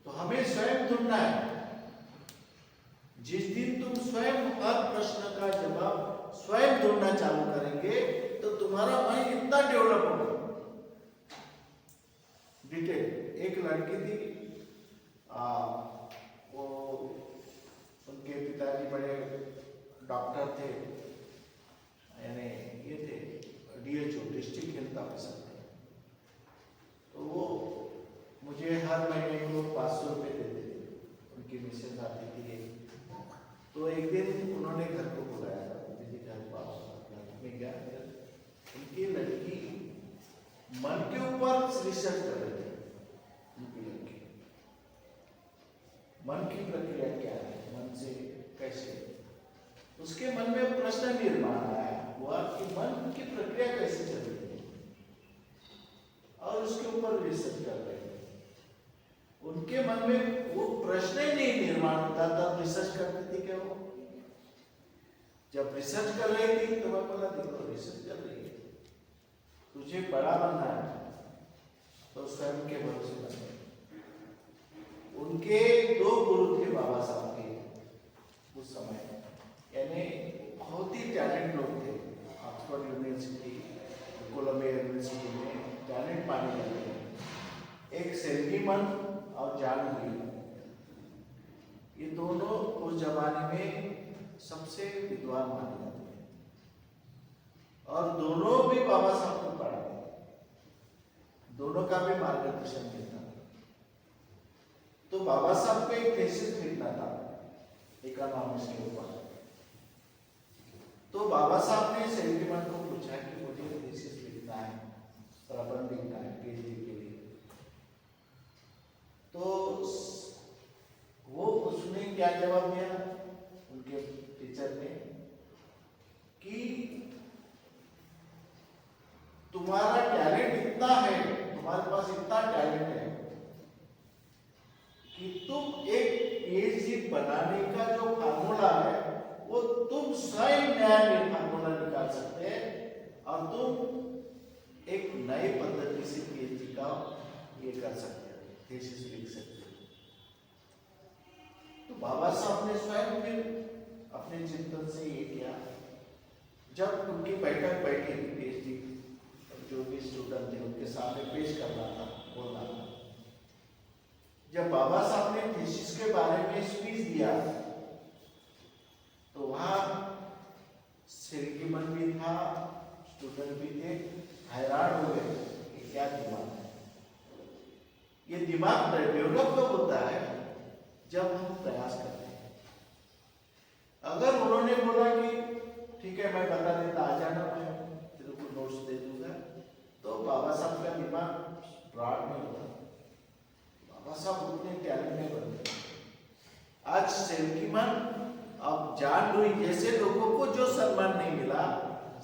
तो हमें स्वयं ढूंढना है। जिस दिन तुम स्वयं हर प्रश्न का जवाब स्वयं ढूंढना चालू करेंगे तो तुम्हारा माइंड इतना डेवलप होगा। डिटेल एक लड़की थी, वो उनके पिताजी बड़े डॉक्टर थे, यानी ये थे DHO डिस्ट्रिक्ट हेल्थ ऑफिसर थे। तो वो मुझे हर महीने को 500 रुपये देते थे, उनकी मिसेज आती थी। तो एक दिन उन्होंने घर को बुलाया था, दीदी घर पास में गया, उनकी लड़की मन के ऊपर रिसर्च कर रही थी। उनकी लड़की मन की प्रक्रिया क्या है, मन से कैसे, उसके मन में प्रश्न निर्माण आया हुआ कि मन की प्रक्रिया कैसे चल रही है, और उसके ऊपर रिसर्च कर रहे थे। उनके मन में वो प्रश्न ही नहीं निर्माण होता था, रिसर्च करती थी क्या वो। जब रिसर्च कर रही थी तो मैं बोला, देखो रिसर्च कर रही है, तुझे बड़ा बनना है तो स्वयं के भरोसे बने। उनके 2 गुरु थे बाबा साहब के उस समय, यानी बहुत ही टैलेंट लोग थे। ऑक्सफोर्ड यूनिवर्सिटी, कोलंबिया यूनिवर्सिटी में टैलेंट पाने लगे। एक सेल्वीमन और जॉन डुई, ये दोनों उस जमाने में सबसे विद्वान माने जाते हैं, और दोनों भी बाबा साहब को पढ़ाते, दोनों का भी मार्गदर्शन मिलता। तो बाबा साहब को एक थीसिस लिखना था इकोनॉमिक्स के ऊपर। तो बाबा साहब ने सेल्वीमन को पूछा कि मुझे थीसिस लिखना है, प्रबंध लिखना है PhD के लिए। तो वो उसने क्या जवाब दिया, उनके टीचर ने, कि तुम्हारा टैलेंट इतना है, तुम्हारे पास इतना टैलेंट है कि तुम एक PhD बनाने का जो फार्मूला है वो तुम स्वयं नया फार्मूला निकाल सकते हैं, और तुम एक नई पद्धति से PhD का ये कर सकते हो, थीसिस लिख सकते हो। तो बाबा साहब ने स्वयं फिर अपने चिंतन से ये किया। जब उनकी बैठक बैठी PhD, जो भी स्टूडेंट थे उनके सामने पेश करना था, बोलना था। जब बाबा साहब ने थीसिस के बारे में स्पीच दिया तो वहां सेल्वीमन भी था, स्टूडेंट भी थे, हैरान हो गए कि क्या दिमाग है। ये दिमाग डेवलप कब होता है, जब हम प्रयास करते हैं। अगर उन्होंने बोला कि ठीक है मैं बता देता, आ जाना, मैं तेरे को नोट्स दे दूंगा, तो बाबा साहब का दिमाग ब्रॉड नहीं होता, बाबा साहब उतने टैलेंट नहीं बनते। आज सेल्वीमन, अब जॉन डुई जैसे लोगों को जो सम्मान नहीं मिला,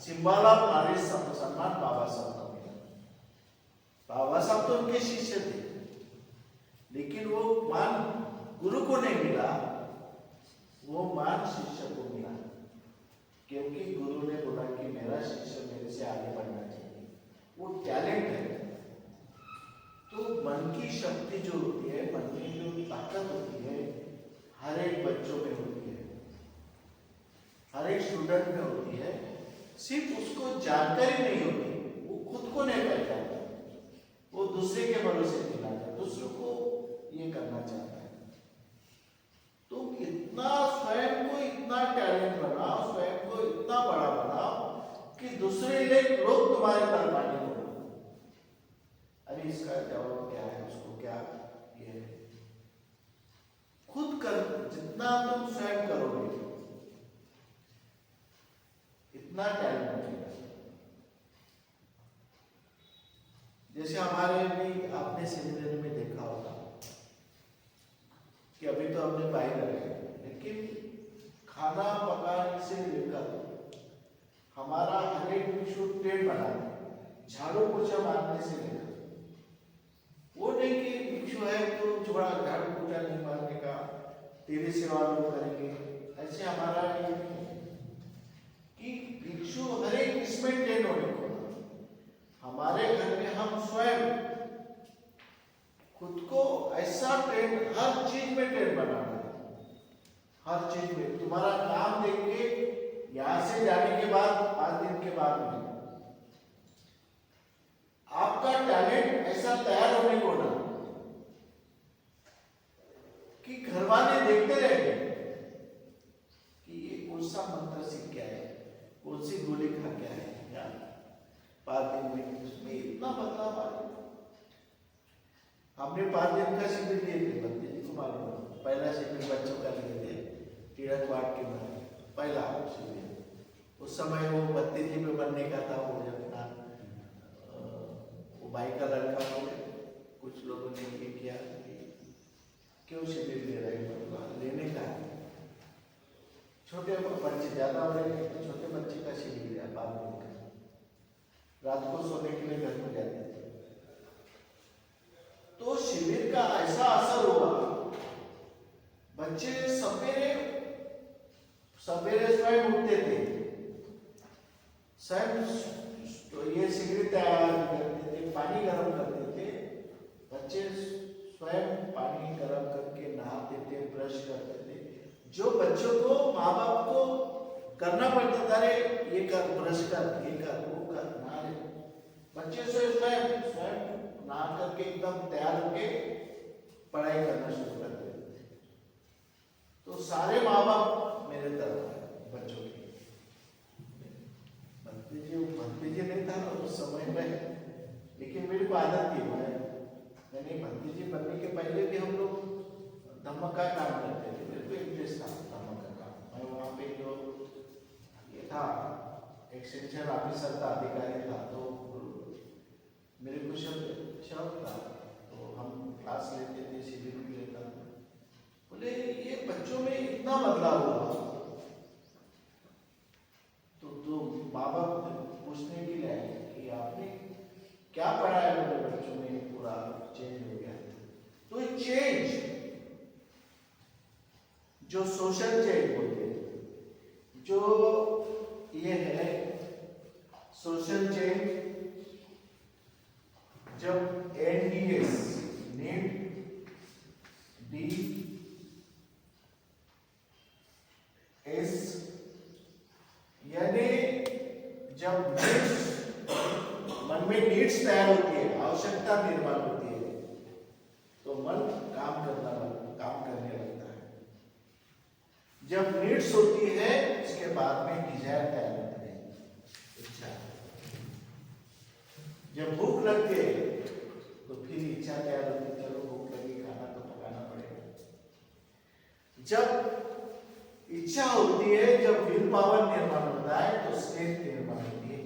सिंबल ऑफ नॉलेज सम्मान बाबा साहब को मिला। बाबा साहब तो उनके शिष्य थे, लेकिन वो मान गुरु को नहीं मिला, वो मान शिष्य को मिला, क्योंकि गुरु ने बोला कि मेरा शिष्य मेरे से आगे बढ़ना चाहिए। वो टैलेंट है। तो मन की शक्ति जो होती है, मन में जो ताकत होती है, हर एक बच्चों में होती है, हर एक स्टूडेंट में होती है। सिर्फ उसको जानकारी नहीं होती, वो खुद को नहीं पहचानता, वो दूसरे के भरोसे नहीं लाता, दूसरों को ये करना चाहता है। तुम इतना स्वयं को इतना टैलेंट बनाओ, स्वयं को इतना बड़ा बनाओ कि दूसरे लोग तुम्हारे तरफ आने को। अरे इसका जवाब क्या है, उसको क्या ये है, खुद कर, जितना तुम स्वयं करोगे इतना टैलेंट बनेगा। जैसे हमारे भी आपने सेमिनार में देखा होगा कि अभी तो हमने बाहर लगाए, लेकिन खाना पकाने से लेकर हमारा हर एक विषय प्लेट बनाना, झाड़ू पोछा मारने से लेकर, वो नहीं कि भिक्षु है तो थोड़ा झाड़ू पोछा नहीं मारने का, तेरी सेवा लोग करेंगे, ऐसे हमारा ये नहीं है कि भिक्षु हर एक इसमें ट्रेन होने को। हमारे घर में हम स्वयं खुद खुद को ऐसा ट्रेन, हर चीज में ट्रेन बनाना है, हर चीज में। तुम्हारा काम देख के यहां से जाने के बाद 5 दिन के बाद में आपका टैलेंट ऐसा तैयार होने को ना कि घर वाले देखते रहे कि ये कौन सा मंत्र सीख के आया, कौन सी गोली खा के आया यार। 5 दिन में उसमें इतना बदलाव आया। हमने 5 दिन का शिविर दिए थे, बंदे जी को मालूम है। पहला शिविर बच्चों का लिए थे तिरकवाड़ के बाद, पहला शिविर। उस समय वो भतीजी में बनने का था, वो जब वो भाई का लड़का बोले, कुछ लोगों ने ये किया कि क्यों शिविर ले रहे हैं, लेने का है। छोटे बच्चे ज्यादा हो रहे हैं, छोटे बच्चे का शिविर लिया 5 दिन का, रात को सोने के लिए घर में जाते थे। तो शिविर का ऐसा असर हुआ, बच्चे सवेरे सवेरे स्वयं उठते थे, स्वयं तो ये शिविर तैयार करते थे, पानी गर्म करते थे, बच्चे स्वयं पानी गर्म करके नहाते थे, ब्रश करते थे। जो बच्चों को माँ बाप को करना पड़ता था, रे ये कर, ब्रश कर, ये कर, वो कर, नहा ले, बच्चे से स्वयं स्वयं नहा करके एकदम तैयार होके पढ़ाई करना शुरू कर देते। तो सारे माँ बाप मेरे तरफ है बच्चों की। भतीजे नहीं था ना उस समय में, लेकिन मेरे को आदत थी, मैंने भतीजे बनने के पहले भी हम लोग धम्म का काम करते थे। मेरे को इंटरेस्ट था धम्म का काम। मैं वहाँ पे जो ये था एक्सटेंशन ऑफिसर था, अधिकारी था, तो मेरे को शौक था, तो हम क्लास लेते थे, शिविर भी लेता था। बोले ये बच्चों में इतना बदलाव हुआ, तो माँ बाप पूछने के लिए आए कि आपने क्या पढ़ाया, मेरे बच्चों में पूरा चेंज हो गया। तो चेंज जो सोशल चेंज होते हैं, जो ये है सोशल चेंज, जब NDS नीड DS यानी जब मन में नीड्स तैयार होती है, आवश्यकता निर्माण होती है, तो मन काम करने लगता है। जब नीड्स होती है उसके बाद में डिजायर तैयार होती है, इच्छा। जब भूख लगती है तो फिर इच्छा तैयार होती है, चलो भूख लगी, खाना तो पकाना पड़ेगा। जब इच्छा होती है, जब विल पावर निर्माण होता है, तो स्ट्रेंथ निर्माण होती है,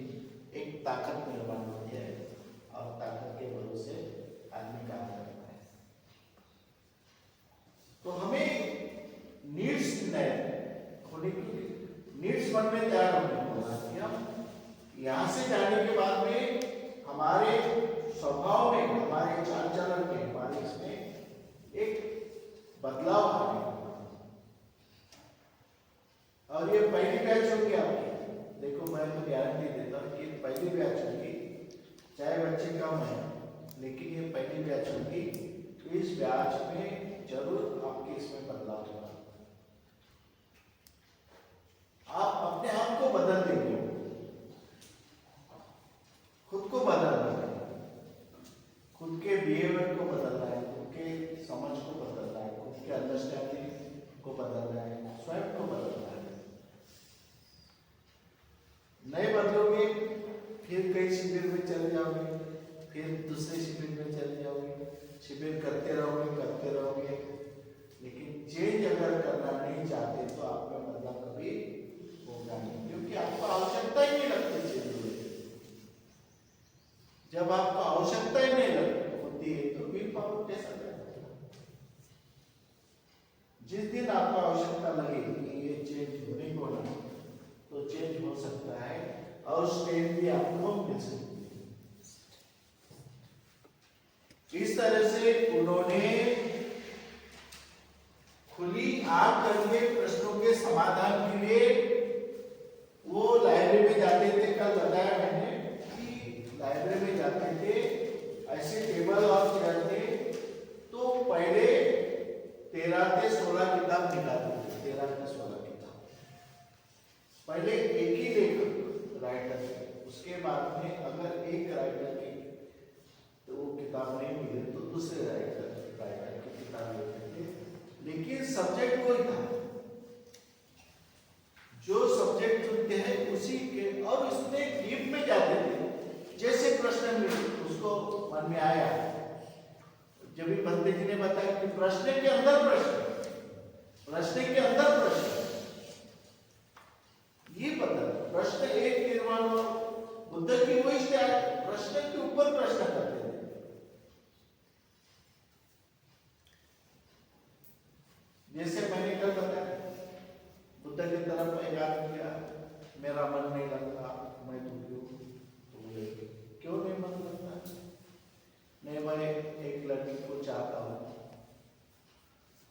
एक ताकत निर्माण होती है, और ताकत के भरोसे आदमी काम करता है। तो हमें नीड्स होने की, नीड्स मन में तैयार होने को, हम यहाँ से जाने के बाद में हमारे स्वभाव में, हमारे चाल चलन में, हमारे इसमें एक बदलाव आने। और ये पहली बैच होगी आपकी, देखो मैं तो गारंटी देता हूँ कि पहली बैच होगी, चाहे बच्चे कम है, लेकिन ये पहली बैच होगी। तो इस बैच में जरूर आपके इसमें बदलाव होगा, आप अपने आप को बदल देंगे, खुद को बदलना है, खुद के बिहेवियर को बदलना है, खुद के समझ को बदलना है, खुद के अंडरस्टैंडिंग को बदलना है, स्वयं को बदलना है। नहीं बदलोगे फिर कई शिविर में चले जाओगे, फिर दूसरे शिविर में चले जाओगे, शिविर करते रहोगे, लेकिन चेंज अगर करना नहीं चाहते तो आपका बदलाव कभी होगा नहीं, क्योंकि आपको आवश्यकता ही नहीं लगती चेंज होने। जब आपको आवश्यकता ही नहीं होती है तो विल पावर कैसा करेगा? जिस दिन आपको आवश्यकता लगे कि ये चेंज होने को ना, तो चेंज हो सकता है, और स्ट्रेंथ भी आपको मिल सकती है। इस तरह से उन्होंने खुली आंख करके प्रश्नों के समाधान के लिए वो लाइब्रेरी में जाते थे। कल बताया मैंने कि लाइब्रेरी में जाते थे, ऐसे टेबल और चेयर थे, 13 से 16 किताब निकाल दीजिए, 13 से 16 किताब। पहले एक ही लेखक राइटर है, उसके बाद में अगर एक राइटर की तो वो किताब नहीं मिले तो दूसरे राइटर की किताब लेते थे, लेकिन सब्जेक्ट वही था। जो सब्जेक्ट चुनते हैं उसी के, और उसमें डीप में जाते थे। जैसे प्रश्न में उसको मन में आया, जब भी बंदे जी ने बताया कि प्रश्न के अंदर प्रश्न, प्रश्न के अंदर प्रश्न, ये पता प्रश्न एक निर्माण बुद्ध की वही स्टाइल, प्रश्न के ऊपर प्रश्न करते थे। जैसे मैंने कल बताया, बुद्ध की तरफ एक आदमी गया, मेरा मन नहीं लगता, मैं दुखी हूँ। तो बोले क्यों नहीं मन लगता? नहीं, मैं एक लड़की को चाहता हूँ।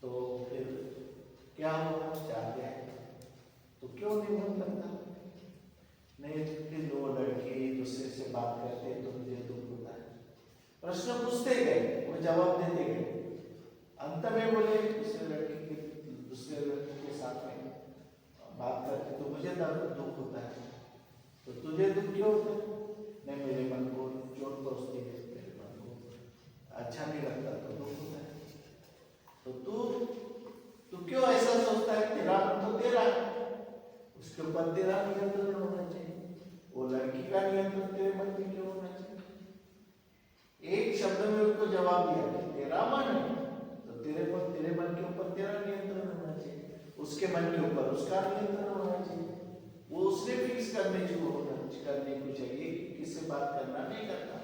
तो फिर क्या हुआ? चाहते हैं तो क्यों नहीं मन लगता? नहीं, फिर वो लड़की दूसरे से बात करते तो मुझे दुख होता है। प्रश्न पूछते गए, वो जवाब देते गए, अंत में बोले दूसरे लड़की के साथ में बात करते तो मुझे दुख होता है। तो तुझे दुख क्यों होता है? नहीं, मेरे मन को चोट पहुंचती है, मेरे मन को अच्छा नहीं लगता तो दुख होता है। तो तू क्यों ऐसा सोचता है? तेरा मन तो तेरा है, उसके ऊपर तेरा नियंत्रण होना चाहिए। वो लड़की का नियंत्रण तेरे मन में क्यों होना चाहिए? एक शब्द में उसको जवाब दिया कि तेरा मन है तो तेरे मन के ऊपर तेरा नियंत्रण होना चाहिए, उसके मन के ऊपर उसका नियंत्रण होना चाहिए। वो उसने फिक्स करने को चाहिए कि किससे बात करना नहीं करना,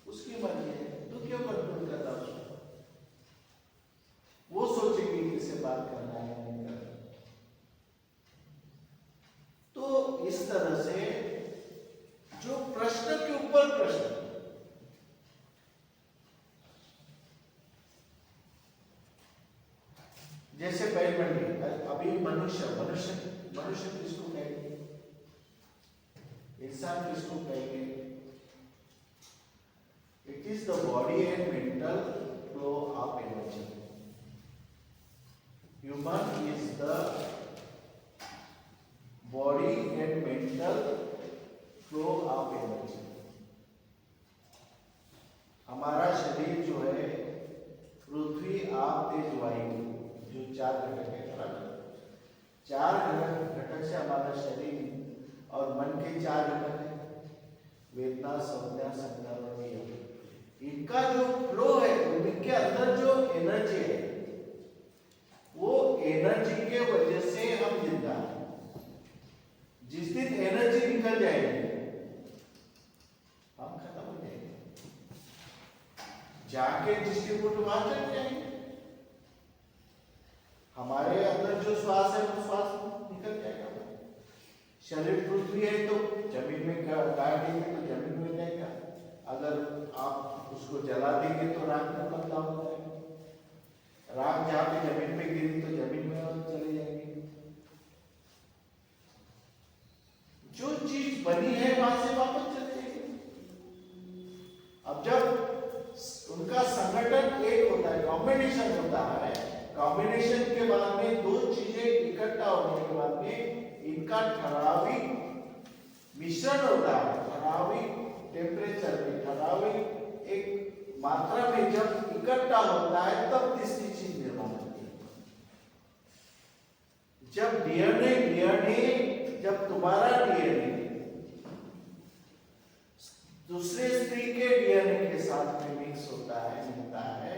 उसकी मर्जी है। तू क्यों कंट्रोल कर रहा उसको? वो सोचेगी किससे बात करना है नहीं करना। तो इस तरह से जो प्रश्न के ऊपर प्रश्न, जैसे बैडमिंटन, अभी मनुष्य किसको कहेंगे? इंसान किसको कहेंगे? It is the body and mental flow of energy. Human is the body and mental flow of energy. हमारा शरीर जो है, पृथ्वी, आप, तेज, वायु, जो 4 घटक है, 4 घटक से हमारा शरीर, और मन के 4 घटक है, वेदना, संज्ञा, संस्कार और नियम। इनका जो फ्लो है, उनके अंदर जो एनर्जी है, वो एनर्जी के वजह से हम जिंदा हैं। जिस दिन एनर्जी निकल जाएगी हम खत्म हो जाएंगे, जाके डिस्ट्रीब्यूट वहां चल जाएंगे। हमारे अंदर जो श्वास है वो श्वास निकल जाएगा। शरीर पृथ्वी है तो जमीन में गाड़ देंगे तो जमीन में जाएगा। अगर आप उसको जला देंगे तो राख में बदलाव हो जाएगा। राख जहाँ पे जमीन पे गिरी तो जमीन में चले जाएंगे। जो चीज बनी है वहां से वापस चले जाएंगे। अब जब उनका संगठन एक होता है, कॉम्बिनेशन होता है, कॉम्बिनेशन के बाद में 2 चीजें इकट्ठा होने के बाद में इनका ठराविक मिश्रण होता है। ठराविक टेम्परेचर में, ठराविक एक मात्रा में जब इकट्ठा होता है तब तीसरी चीज निर्माण होती है। जब डीएनए, जब तुम्हारा डीएनए दूसरे स्त्री के डीएनए के साथ में मिक्स होता है, मिलता है,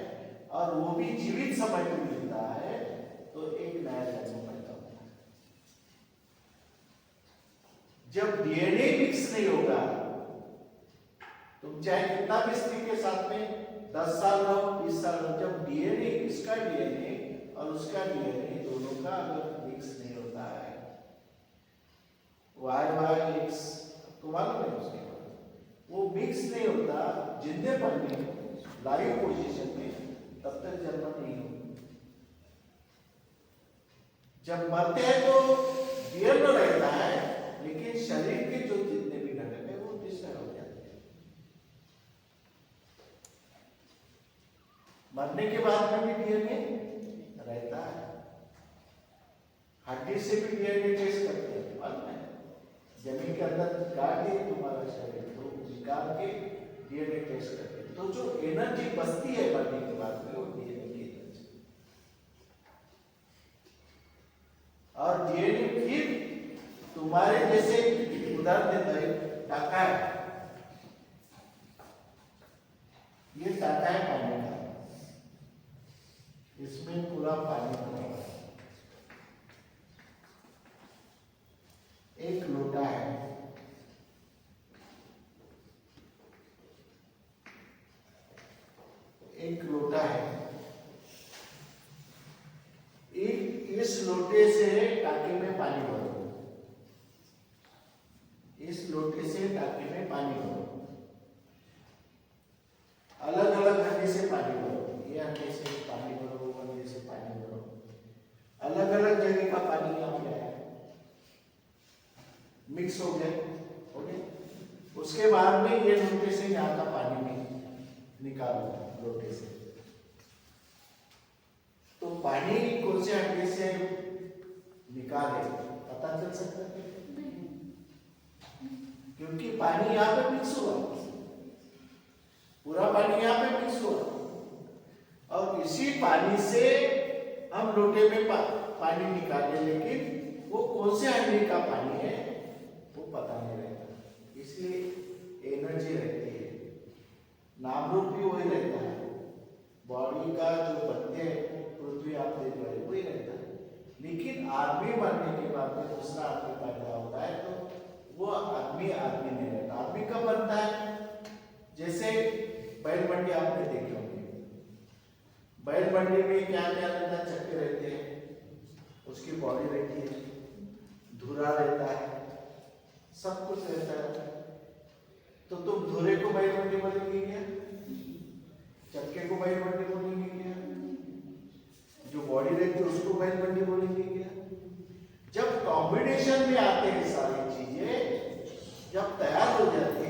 और वो भी जीवित समय में मिलता है, तो एक नया जन्म पैदा होता है। जब डीएनए मिक्स नहीं होगा, तुम चाहे कितना भी स्त्री के साथ में 10 साल रहो, 20 साल रहो, जब डीएनए, इसका डीएनए और उसका डीएनए दोनों का अगर मिक्स नहीं होता है, YYX, तो मालूम है उसके बाद वो मिक्स नहीं होता, जिंदेपन में, लाइव पोजीशन में, तब तक जन्म नहीं होगा। जब मरते हैं तो डीएनए रहता है, लेकिन शरीर के जो जितने भी घटक है वो डिस्ट्रॉय हो जाते हैं। मरने के बाद में भी डीएनए रहता हड्डी से भी डीएनए टेस्ट करते हैं, मालूम है? जमीन के अंदर गाड़ दिए तुम्हारा शरीर तो निकाल के डीएनए टेस्ट करते हैं। तो जो एनर्जी बचती है मरने के बाद में वो डीएनए की एनर्जी, और डीएनए फिर तुम्हारे जैसे उदाहरण देता है टाका है, ये टाका है पानी का, इसमें पूरा पानी भरा है, एक लोटा है, एक लोटा है, इस लोटे से टाके में पानी भरो, इस लोटे से टाके में पानी भरो, अलग अलग हड्डी से पानी भरो, ये हड्डी से पानी भरो, वो हड्डी से पानी भरो, अलग अलग जगह का पानी यहाँ पे आया, मिक्स हो गया, ओके। उसके बाद में ये लोटे से यहाँ का पानी में निकालो लोटे से, तो पानी कौन से हड्डी से निकाले पता चल सकता है? क्योंकि पानी यहाँ पे मिक्स हुआ, पूरा पानी यहाँ पे मिक्स हुआ, और इसी पानी से हम लोटे में पानी निकाले, लेकिन वो कौन से हड्डी का पानी है वो पता नहीं रहता, इसलिए एनर्जी रहती है, नाम रूप भी वही रहता है, बॉडी का जो बनते हैं पृथ्वी आप देख रहे वही रहता है, लेकिन आदमी मरने के बाद में दूसरा आदमी पैदा होता है तो वो आदमी आदमी नहीं रहता। आदमी कब बनता है? जैसे बैल मंडी आपने देखे होंगे, बैल मंडी में क्या क्या रहता है? चक्के रहते हैं, उसकी बॉडी रहती है, धुरा रहता है, सब कुछ रहता है, तो तुम धुरे को बैल मंडी बोलेंगे क्या? चक्के को बैल मंडी बोलेंगे क्या? जो बॉडी रहती है उसको बैल मंडी बोलेंगे क्या? जब कॉम्बिनेशन में आते हैं सारी चीजें, जब तैयार हो जाती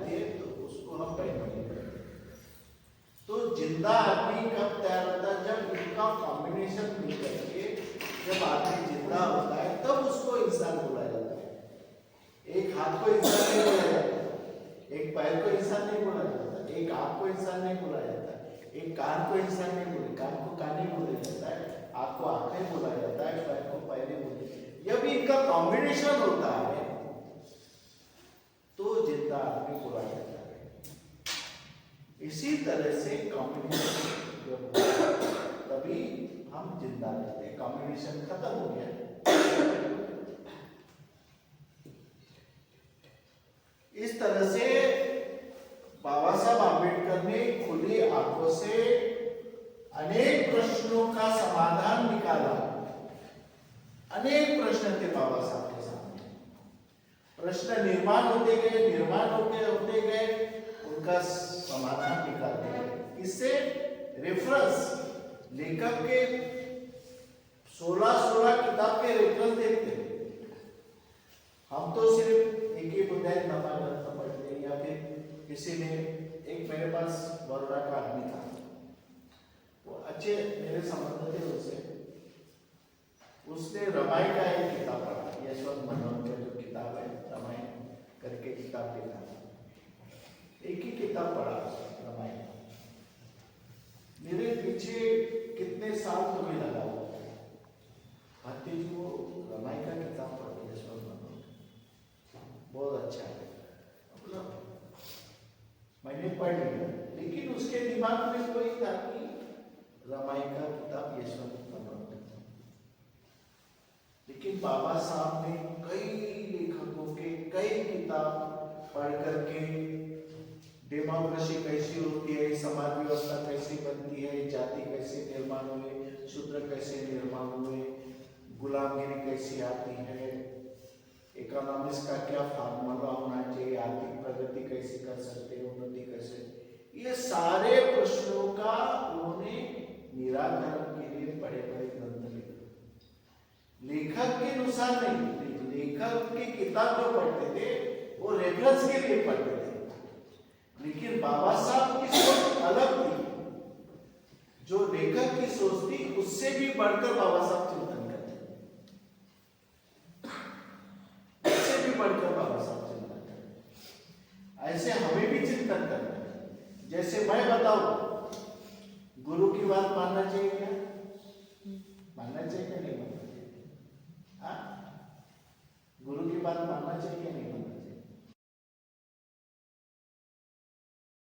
है तो उसको हम बैल मंडी बोलेंगे। तो जिंदा आदमी कब तैयार होता है? जब इनका कॉम्बिनेशन मिल करके जब आदमी जिंदा होता है तब उसको इंसान बोला जाता है। एक हाथ को इंसान नहीं बोला जाता, एक पैर को इंसान नहीं बोला जाता, एक आंख को इंसान नहीं बोला जाता, एक कान को इंसान नहीं बोले, कान को कान ही बोला जाता है, आंख को आंखें बोला जाता है, पैर को पैर बोले। जब इनका कॉम्बिनेशन होता है तो जिंदा आदमी बोला जाता है। इसी तरह से कॉम्बिनेशन जब होता है तभी हम जिंदा रहते हैं। कॉम्बिनेशन खत्म हो गया, इस तरह से बाबा साहब आम्बेडकर ने खुली आंखों से अनेक प्रश्नों का समाधान निकाला। अनेक प्रश्न थे बाबा साहब के सामने, प्रश्न निर्माण होते गए, उनका समाधान निकालते गए। इससे रेफरेंस लेखक के 16 किताब के रेफरेंस देखते हैं। हम तो सिर्फ एक ही बुद्धाई नामा पढ़ते हैं, या फिर किसी ने, एक मेरे पास बड़ौदा का आदमी था, वो अच्छे मेरे संबंध थे उससे, उसने रामायण का एक किताब पढ़ा, यशवंत मनोहर का जो किताब है रामायण करके किताब लिखा, एक ही किताब पढ़ा रामायण। मेरे पीछे कितने साल तो भी लगा हुआ, भारती जी को रामायण का किताब पढ़ा यशवंत मनोहर, बहुत अच्छा है, मैंने पढ़ लिया, लेकिन उसके दिमाग में कोई था कि रामायण का किताब यशवंत मनोहर। लेकिन बाबा साहब ने कई लेखकों के कई किताब पढ़ करके डेमोक्रेसी कैसी होती है, समाज व्यवस्था कैसी बनती है, जाति कैसे निर्माण हुए, शूद्र कैसे निर्माण हुए, गुलामगिरी कैसी आती है, इकोनॉमिक्स का क्या फार्मूला होना चाहिए, आर्थिक प्रगति कैसे कर सकते हैं, उन्नति कैसे, ये सारे प्रश्नों का उन्होंने निराकरण के लिए बड़े बड़े ग्रंथ लिखे। लेखक के अनुसार नहीं, लेखक की किताब जो पढ़ते थे वो रेफरेंस के लिए पढ़ते थे, लेकिन बाबा साहब की सोच अलग थी। जो लेखक की सोच थी उससे भी बढ़कर बाबा साहब चिंतन करते थे। बढ़कर बाबा साहब चिंतन करें। ऐसे हमें भी चिंतन करना है। जैसे मैं बताऊं, गुरु की बात मानना चाहिए क्या? मानना चाहिए क्या नहीं मानना चाहिए? हाँ, गुरु की बात मानना चाहिए क्या नहीं मानना चाहिए?